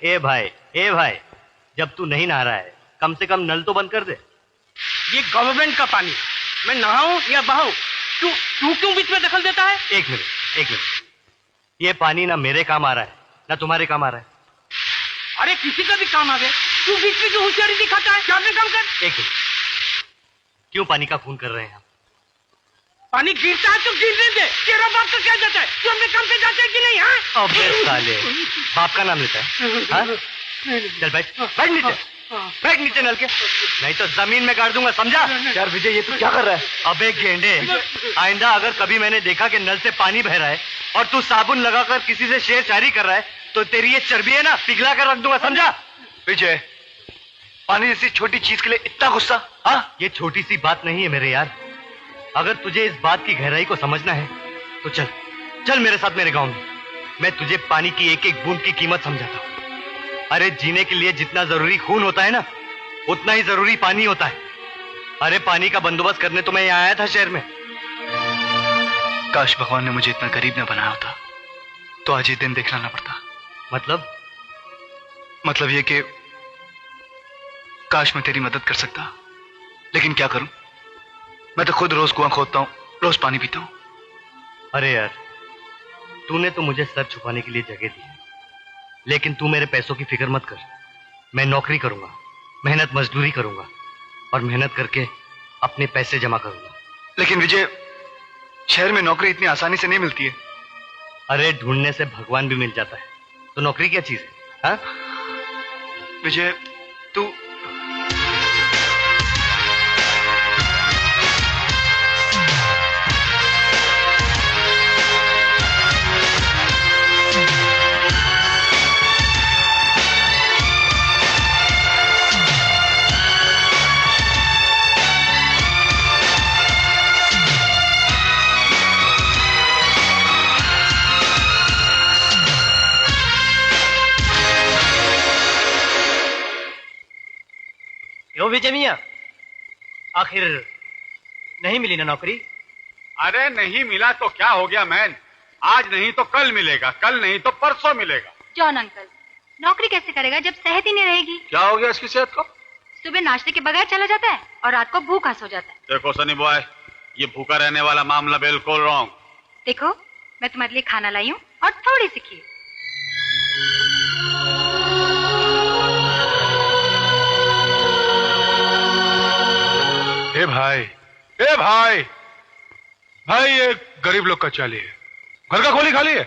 ए भाई, जब तू नहीं नहा रहा है कम से कम नल तो बंद कर दे। ये गवर्नमेंट का पानी, मैं नहाऊं या बहाऊं? तू क्यों बीच में दखल देता है? एक मिनट, ये पानी ना मेरे काम आ रहा है ना तुम्हारे काम आ रहा है। अरे किसी का भी काम आ गया, तू बीच में क्यों होशियारी दिखाता है? क्या अपने काम कर। एक मिनट, क्यों पानी का खून कर रहे हैं आप? पानी गिरता है तो गिरने दे, तेरा बाप तो क्या जाता है? तू अपने काम पे जाता है कि नहीं? हाँ, अबे साले, बाप का नाम लेता है? हाँ? चल बैठ नीचे नल के, नहीं तो जमीन में गाड़ दूंगा, समझा? यार विजय, ये तू क्या कर रहा है? अबे गेंडे, आइंदा अगर कभी मैंने देखा कि नल से पानी बह रहा है और तू साबुन लगाकर किसी से शेर शायरी कर रहा है तो तेरी ये चर्बी है ना पिघला कर रख दूंगा, समझा? विजय, पानी जैसी छोटी चीज के लिए इतना गुस्सा? हाँ, ये छोटी सी बात नहीं है मेरे यार। अगर तुझे इस बात की गहराई को समझना है तो चल मेरे साथ मेरे गांव में, मैं तुझे पानी की एक एक बूंद की कीमत समझाता हूँ। अरे जीने के लिए जितना जरूरी खून होता है ना, उतना ही जरूरी पानी होता है। अरे पानी का बंदोबस्त करने तो मैं यहाँ आया था शहर में। काश भगवान ने मुझे इतना गरीब न बनाया होता तो आज ये दिन देखना ना पड़ता। मतलब ये कि काश मैं तेरी मदद कर सकता, लेकिन क्या करूं, मैं तो खुद रोज कुआं खोदता हूं, रोज पानी पीता हूं। अरे यार, तूने तो मुझे सर छुपाने के लिए जगह दी है, लेकिन तू मेरे पैसों की फिक्र मत कर। मैं नौकरी करूंगा, मेहनत मजदूरी करूंगा और मेहनत करके अपने पैसे जमा करूंगा। लेकिन विजय, शहर में नौकरी इतनी आसानी से नहीं मिलती है। अरे ढूंढने से भगवान भी मिल जाता है, तो नौकरी क्या चीज है? हाँ? विजय, तू क्यों विजय मियां, आखिर नहीं मिली ना नौकरी? अरे नहीं मिला तो क्या हो गया मैन, आज नहीं तो कल मिलेगा, कल नहीं तो परसों मिलेगा। जॉन अंकल, नौकरी कैसे करेगा जब सेहत ही नहीं रहेगी? क्या हो गया इसकी सेहत को? सुबह नाश्ते के बगैर चला जाता है और रात को भूखा सो जाता है। देखो सनी बॉय, ये भूखा रहने वाला मामला बिल्कुल रॉन्ग। देखो, मैं तुम्हारे लिए खाना लाई हूँ और थोड़ी सी खीर। ए भाई, ये गरीब लोग का चाली है। घर का खोली खाली है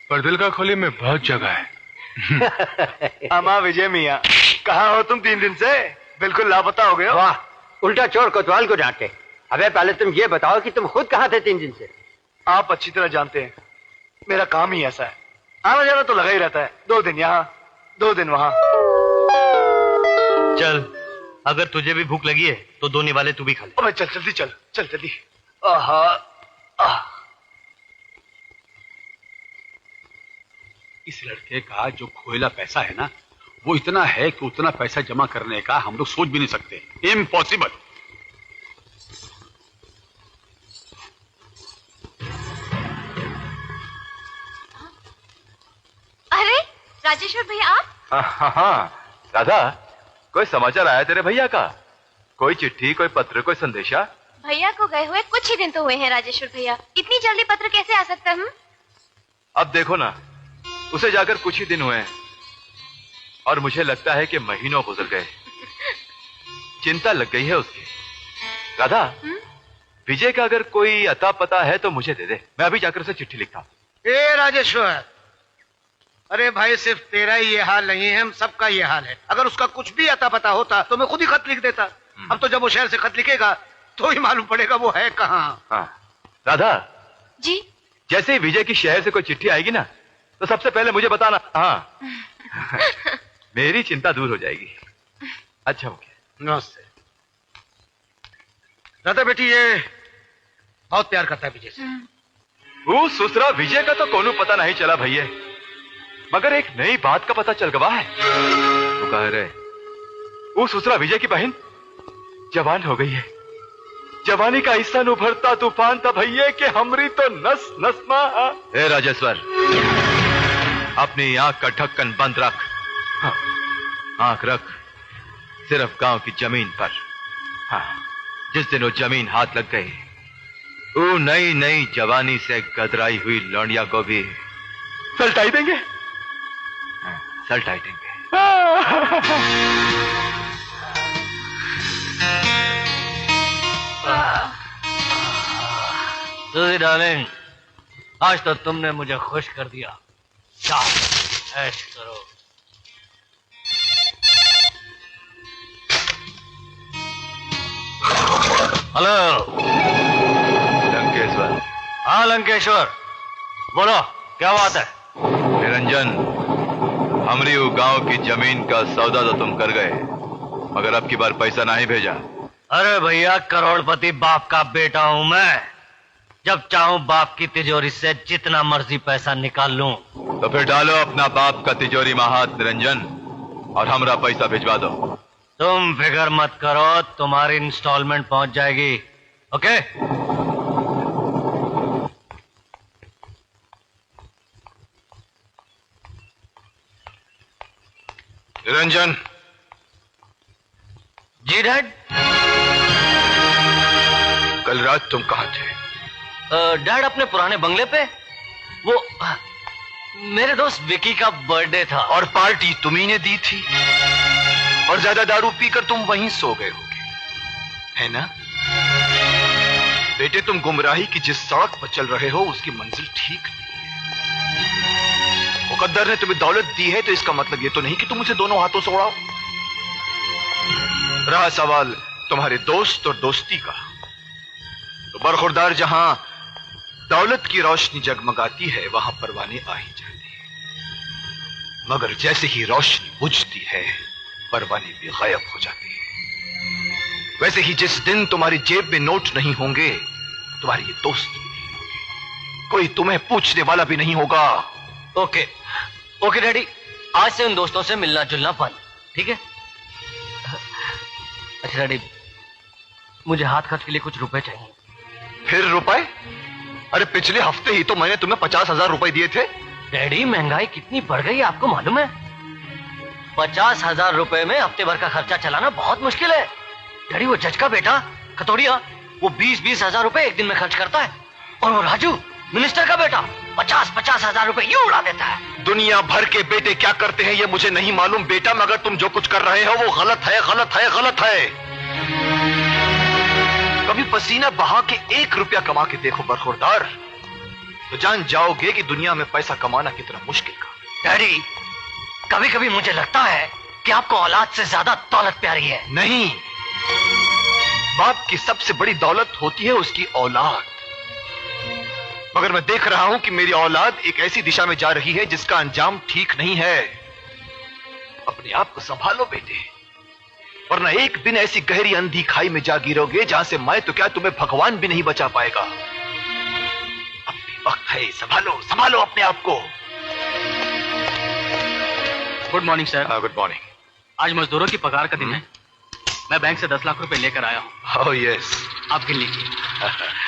पर दिल का खोली में बहुत जगह है। अमा विजय मियाँ, कहाँ हो तुम 3 दिन से? बिल्कुल लापता हो गए हो। वाह, उल्टा चोर कोतवाल को डांटे। अबे पहले तुम ये बताओ कि तुम खुद कहाँ थे 3 दिन से? आप अच्छी तरह जानते हैं, मेरा काम ही ऐसा है, आना जाना तो लगा ही रहता है। 2 दिन यहाँ, 2 दिन वहाँ। चल, अगर तुझे भी भूख लगी है तो 2 निवाले तू भी खा ले। अबे चल जल्दी। आहा, इस लड़के का जो खोएला पैसा है ना, वो इतना है कि उतना पैसा जमा करने का हम लोग सोच भी नहीं सकते। इम्पॉसिबल। अरे राजेश्वर भैया, आप? हाँ राधा, कोई समाचार आया तेरे भैया का? कोई चिट्ठी, कोई पत्र, कोई संदेशा? भैया को गए हुए कुछ ही दिन तो हुए हैं राजेश्वर भैया, इतनी जल्दी पत्र कैसे आ सकता है? अब देखो ना, उसे जाकर कुछ ही दिन हुए हैं और मुझे लगता है कि महीनों गुजर गए। चिंता लग गई है उसकी। राधा, विजय का अगर कोई अता पता है तो मुझे दे दे, मैं अभी जाकर उसे चिट्ठी लिखता हूं। ए राजेश्वर, अरे भाई सिर्फ तेरा ही ये हाल नहीं है, हम सबका ये हाल है। अगर उसका कुछ भी अता पता होता तो मैं खुद ही खत लिख देता। अब तो जब वो शहर से खत लिखेगा तो ही मालूम पड़ेगा वो है कहाँ। हाँ राधा जी, जैसे ही विजय की शहर से कोई चिट्ठी आएगी ना तो सबसे पहले मुझे बताना। हाँ मेरी चिंता दूर हो जाएगी। अच्छा हो गया। नमस्ते। राधा बेटी ये बहुत प्यार करता है विजय से। वो सुसरा विजय का तो कोनो पता नहीं चला भैया, मगर एक नई बात का पता चल गवा है। वो कह रहे वो सुसरा विजय की बहन जवान हो गई है। जवानी का हिस्सा उभरता तूफान था भैया कि हमरी तो नस नस मा। ए राजेश्वर, अपनी आंख का ढक्कन बंद रख। हाँ, आंख रख सिर्फ गांव की जमीन पर। हाँ, जिस दिन वो जमीन हाथ लग गई, वो नई नई जवानी से गदराई हुई लौंडिया को भी सलटाई देंगे। हाँ, सलटाई देंगे। सूजी डार्लिंग, आज तो तुमने मुझे खुश कर दिया। जाओ ऐश करो। हेलो लंकेश्वर। हाँ लंकेश्वर, बोलो क्या बात है? निरंजन, हमरी वो गांव की जमीन का सौदा तो तुम कर गए, मगर अब की बार पैसा नहीं भेजा। अरे भैया, करोड़पति बाप का बेटा हूं मैं। जब चाहूं बाप की तिजोरी से जितना मर्जी पैसा निकाल लूं। तो फिर डालो अपना बाप का तिजोरी में हाथ निरंजन, और हमरा पैसा भिजवा दो। तुम फिक्र मत करो, तुम्हारी इंस्टॉलमेंट पहुंच जाएगी। ओके? निरंजन, जी डैड। कल रात तुम कहाँ थे? डैड अपने पुराने बंगले पे। वो मेरे दोस्त विकी का बर्थडे था। और पार्टी तुम्ही ने दी थी, और ज्यादा दारू पीकर तुम वहीं सो गए होगे, है ना? बेटे, तुम गुमराही की जिस सड़क पर चल रहे हो उसकी मंजिल ठीक नहीं है। मुकद्दर ने तुम्हें दौलत दी है तो इसका मतलब ये तो नहीं कि तुम उसे दोनों हाथों से उड़ाओ। रहा सवाल तुम्हारे दोस्त और दोस्ती का, तो बरखुरदार, जहां दौलत की रोशनी जगमगाती है वहां परवाने आ ही जाते हैं, मगर जैसे ही रोशनी बुझती है परवाने भी गायब हो जाते हैं। वैसे ही जिस दिन तुम्हारी जेब में नोट नहीं होंगे, तुम्हारे ये दोस्त भी नहीं होंगे, कोई तुम्हें पूछने वाला भी नहीं होगा। ओके ओके डैडी, आज से उन दोस्तों से मिलना जुलना बंद, ठीक है? अच्छा डैडी, मुझे हाथ खर्च के लिए कुछ रुपए चाहिए। फिर रुपए? अरे पिछले हफ्ते ही तो मैंने तुम्हें 50,000 रुपए दिए थे। डैडी, महंगाई कितनी बढ़ गई है आपको मालूम है? 50,000 रुपए में हफ्ते भर का खर्चा चलाना बहुत मुश्किल है। डैडी, वो जज का बेटा खतौड़िया, वो 20-20 हजार रुपए एक दिन में खर्च करता है, और वो राजू मिनिस्टर का बेटा 50-50 हजार रुपए यूं उड़ा देता है। दुनिया भर के बेटे क्या करते हैं ये मुझे नहीं मालूम बेटा, मगर तुम जो कुछ कर रहे हो वो गलत है, गलत है, गलत है। कभी पसीना बहा के 1 रुपया कमा के देखो बरखुरदार, तो जान जाओगे कि दुनिया में पैसा कमाना कितना मुश्किल काम है। डैडी, कभी कभी मुझे लगता है कि आपको औलाद से ज्यादा दौलत प्यारी है। नहीं, बाप की सबसे बड़ी दौलत होती है उसकी औलाद, मगर मैं देख रहा हूं कि मेरी औलाद एक ऐसी दिशा में जा रही है जिसका अंजाम ठीक नहीं है। अपने आप को संभालो बेटे, वरना एक दिन ऐसी गहरी अंधी खाई में जा गिरोगे जहां से मैं तो क्या तुम्हें भगवान भी नहीं बचा पाएगा। अब भी वक्त है, संभालो संभालो अपने आप को। Good morning sir. Good morning. आज मजदूरों की पगार का दिन है। मैं बैंक से 10 लाख रुपए लेकर आया हूँ। ओह यस, आप गिन लीजिए।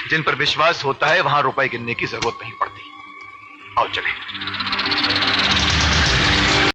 जिन पर विश्वास होता है वहां रुपए गिनने की जरूरत नहीं पड़ती। आओ चले।